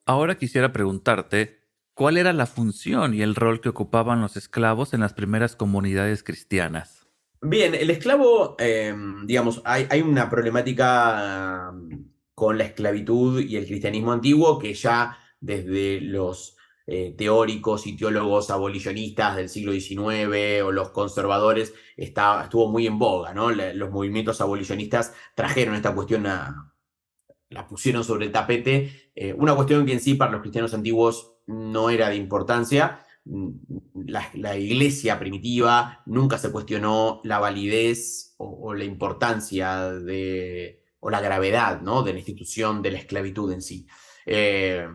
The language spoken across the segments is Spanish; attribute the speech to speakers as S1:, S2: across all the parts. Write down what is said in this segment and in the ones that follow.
S1: Ahora quisiera preguntarte, ¿cuál era la función y el rol que ocupaban los esclavos en las primeras comunidades cristianas?
S2: Bien, el esclavo, digamos, hay una problemática con la esclavitud y el cristianismo antiguo que ya desde los teóricos y teólogos abolicionistas del siglo XIX o los conservadores estuvo muy en boga, ¿no? Los movimientos abolicionistas trajeron esta cuestión la pusieron sobre el tapete, una cuestión que en sí para los cristianos antiguos no era de importancia. La iglesia primitiva nunca se cuestionó la validez o la importancia o la gravedad, ¿no? De la institución de la esclavitud en sí. Eh,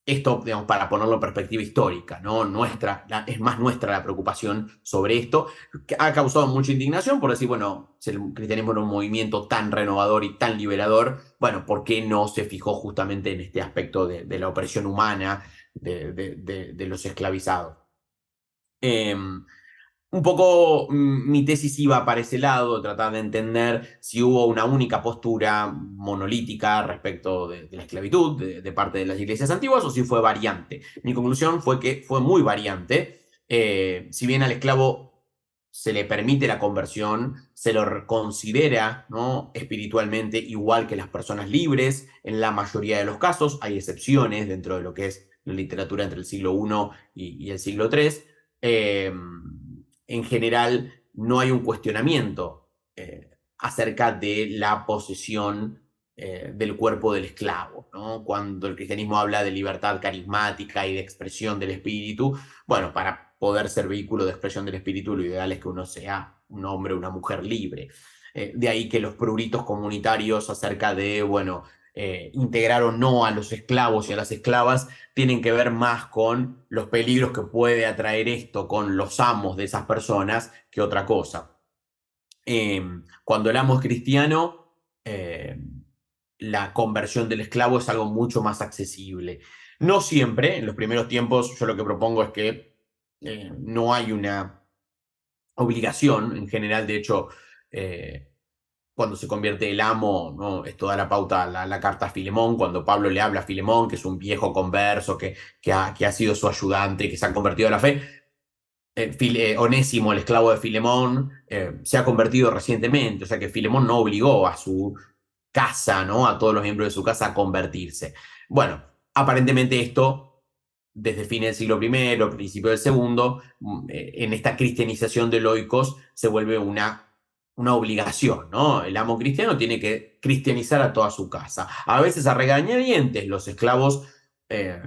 S2: Esto, digamos, para ponerlo en perspectiva histórica, ¿no? Es más nuestra la preocupación sobre esto, que ha causado mucha indignación por decir, bueno, si el cristianismo era un movimiento tan renovador y tan liberador, bueno, ¿por qué no se fijó justamente en este aspecto de la opresión humana de los esclavizados? Eh, un poco mi tesis iba para ese lado, tratar de entender si hubo una única postura monolítica respecto de la esclavitud de parte de las iglesias antiguas o si fue variante. Mi conclusión fue que fue muy variante. Si bien al esclavo se le permite la conversión, se lo considera, ¿no?, espiritualmente igual que las personas libres en la mayoría de los casos. Hay excepciones dentro de lo que es la literatura entre el siglo I y el siglo III. En general no hay un cuestionamiento acerca de la posesión del cuerpo del esclavo, ¿no? Cuando el cristianismo habla de libertad carismática y de expresión del espíritu, bueno, para poder ser vehículo de expresión del espíritu, lo ideal es que uno sea un hombre o una mujer libre. De ahí que los pruritos comunitarios acerca de, bueno, integrar o no a los esclavos y a las esclavas tienen que ver más con los peligros que puede atraer esto con los amos de esas personas que otra cosa. Cuando el amo es cristiano, la conversión del esclavo es algo mucho más accesible. No siempre, en los primeros tiempos, yo lo que propongo es que no hay una obligación, en general, de hecho, cuando se convierte el amo, ¿no? Esto da la pauta a la carta a Filemón, cuando Pablo le habla a Filemón, que es un viejo converso, que ha sido su ayudante, que se ha convertido a la fe. Onésimo, el esclavo de Filemón, se ha convertido recientemente, o sea que Filemón no obligó a su casa, ¿no?, a todos los miembros de su casa a convertirse. Bueno, aparentemente esto, desde fines del siglo I, principio del segundo, en esta cristianización de loicos, se vuelve una obligación, ¿no? El amo cristiano tiene que cristianizar a toda su casa. A veces a regañadientes los esclavos eh,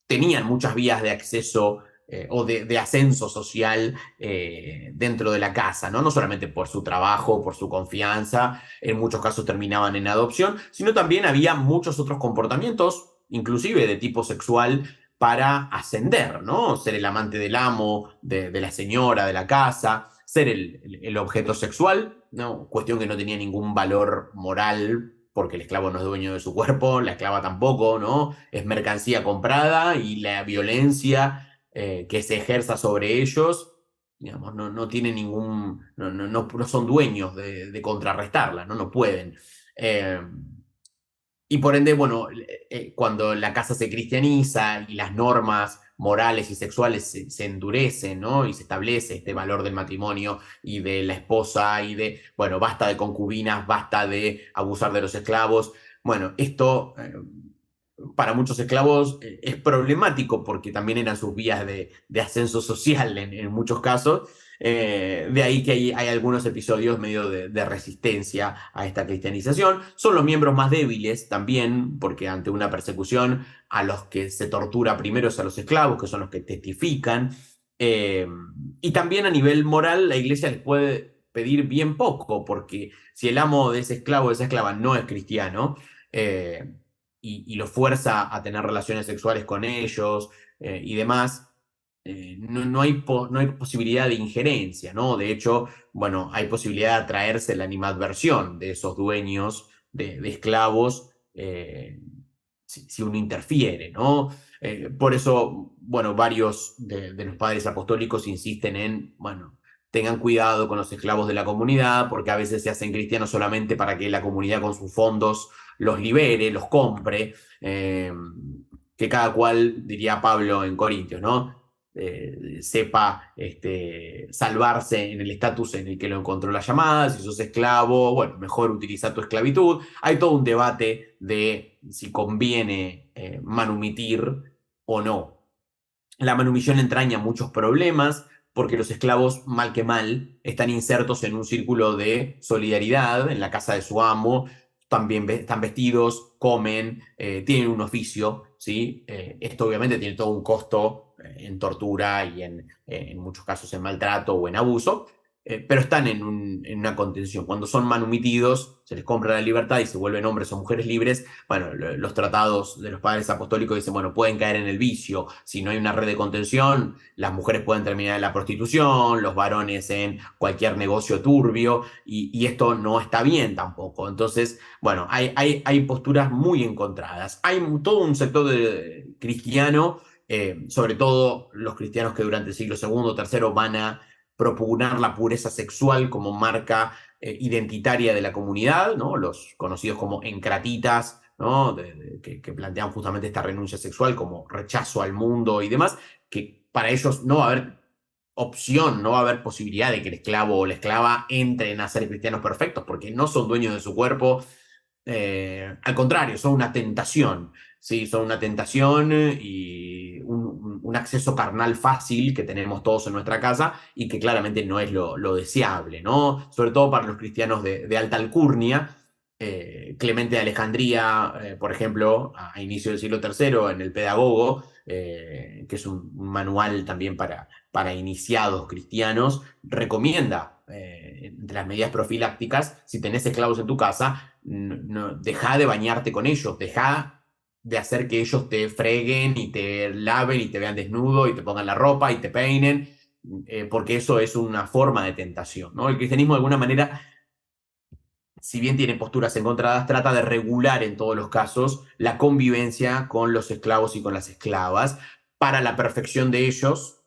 S2: tenían muchas vías de acceso o de ascenso social dentro de la casa, ¿no? No solamente por su trabajo, por su confianza, en muchos casos terminaban en adopción, sino también había muchos otros comportamientos, inclusive de tipo sexual, para ascender, ¿no? Ser el amante del amo, de la señora, de la casa, ser el objeto sexual, ¿no? Cuestión que no tenía ningún valor moral porque el esclavo no es dueño de su cuerpo, la esclava tampoco, ¿no? Es mercancía comprada y la violencia que se ejerza sobre ellos, digamos, no tiene ningún, no son dueños de contrarrestarla, ¿no? No pueden. Eh, y por ende, bueno, cuando la casa se cristianiza y las normas morales y sexuales se endurecen, ¿no? Y se establece este valor del matrimonio y de la esposa y de, bueno, basta de concubinas, basta de abusar de los esclavos. Bueno, esto para muchos esclavos es problemático porque también eran sus vías de ascenso social en muchos casos. De ahí que hay algunos episodios medio de resistencia a esta cristianización. Son los miembros más débiles también, porque ante una persecución a los que se tortura primero es a los esclavos, que son los que testifican. Eh, y también a nivel moral, la iglesia les puede pedir bien poco, porque si el amo de ese esclavo o de esa esclava no es cristiano, eh, y lo fuerza a tener relaciones sexuales con ellos y demás, no hay posibilidad de injerencia, ¿no? De hecho, bueno, hay posibilidad de atraerse la animadversión de esos dueños de esclavos si uno interfiere, ¿no? Por eso, bueno, varios de los padres apostólicos insisten en, bueno, tengan cuidado con los esclavos de la comunidad, porque a veces se hacen cristianos solamente para que la comunidad con sus fondos los libere, los compre, que cada cual, diría Pablo en Corintios, ¿no? Sepa salvarse en el estatus en el que lo encontró la llamada, si sos esclavo, bueno, mejor utilizar tu esclavitud. Hay todo un debate de si conviene manumitir o no. La manumisión entraña muchos problemas porque los esclavos, mal que mal, están insertos en un círculo de solidaridad en la casa de su amo, también están vestidos, comen, tienen un oficio, ¿sí? Esto obviamente tiene todo un costo en tortura y en muchos casos en maltrato o en abuso, pero están en una contención. Cuando son manumitidos, se les compra la libertad y se vuelven hombres o mujeres libres. Bueno, los tratados de los padres apostólicos dicen, bueno, pueden caer en el vicio. Si no hay una red de contención, las mujeres pueden terminar en la prostitución, los varones en cualquier negocio turbio, y esto no está bien tampoco. Entonces, bueno, hay posturas muy encontradas. Hay todo un sector cristiano, sobre todo los cristianos que durante el siglo segundo, tercero van a propugnar la pureza sexual como marca identitaria de la comunidad, ¿no? Los conocidos como encratitas, ¿no? Que plantean justamente esta renuncia sexual como rechazo al mundo y demás, que para ellos no va a haber opción, no va a haber posibilidad de que el esclavo o la esclava entren a ser cristianos perfectos, porque no son dueños de su cuerpo, al contrario, son una tentación, ¿sí? Son una tentación y un acceso carnal fácil que tenemos todos en nuestra casa y que claramente no es lo deseable, ¿no? Sobre todo para los cristianos de alta alcurnia. Clemente de Alejandría, por ejemplo, a inicio del siglo III, en el Pedagogo, que es un manual también para iniciados cristianos, recomienda, entre las medidas profilácticas, si tenés esclavos en tu casa, deja de bañarte con ellos, deja de hacer que ellos te freguen y te laven y te vean desnudo y te pongan la ropa y te peinen, porque eso es una forma de tentación, ¿no? El cristianismo de alguna manera, si bien tiene posturas encontradas, trata de regular en todos los casos la convivencia con los esclavos y con las esclavas para la perfección de ellos,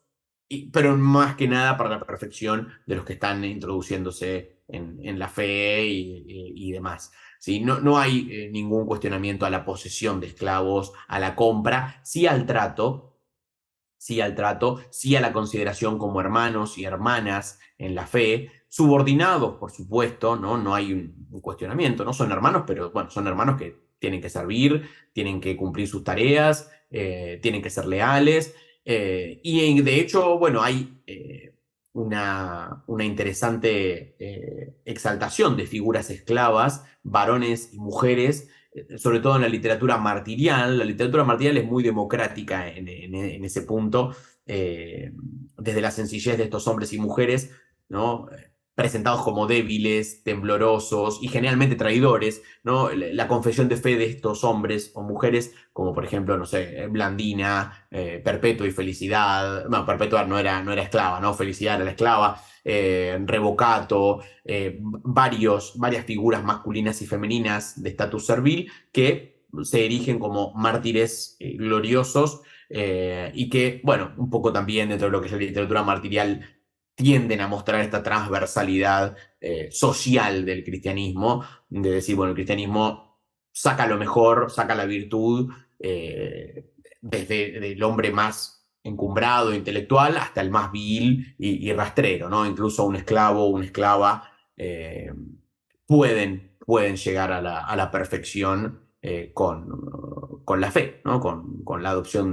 S2: pero más que nada para la perfección de los que están introduciéndose en la fe y demás. ¿Sí? No hay ningún cuestionamiento a la posesión de esclavos, a la compra, sí al trato, sí a la consideración como hermanos y hermanas en la fe, subordinados, por supuesto, ¿no? No hay un cuestionamiento, no son hermanos, pero bueno, son hermanos que tienen que servir, tienen que cumplir sus tareas, tienen que ser leales, y de hecho, bueno, hay una interesante exaltación de figuras esclavas, varones y mujeres, sobre todo en la literatura martirial. La literatura martirial es muy democrática en ese punto, desde la sencillez de estos hombres y mujeres, ¿no? Presentados como débiles, temblorosos y generalmente traidores, ¿no? La confesión de fe de estos hombres o mujeres, como por ejemplo, no sé, Blandina, Perpetua y Felicidad, no, Perpetua no era esclava, ¿no? Felicidad era la esclava, Revocato, varias figuras masculinas y femeninas de estatus servil que se erigen como mártires gloriosos, y que, bueno, un poco también dentro de lo que es la literatura martirial tienden a mostrar esta transversalidad social del cristianismo, de decir, bueno, el cristianismo saca lo mejor, saca la virtud, desde el hombre más encumbrado, intelectual, hasta el más vil y rastrero, ¿no? Incluso un esclavo o una esclava pueden llegar a la perfección con la fe, ¿no? Con la adopción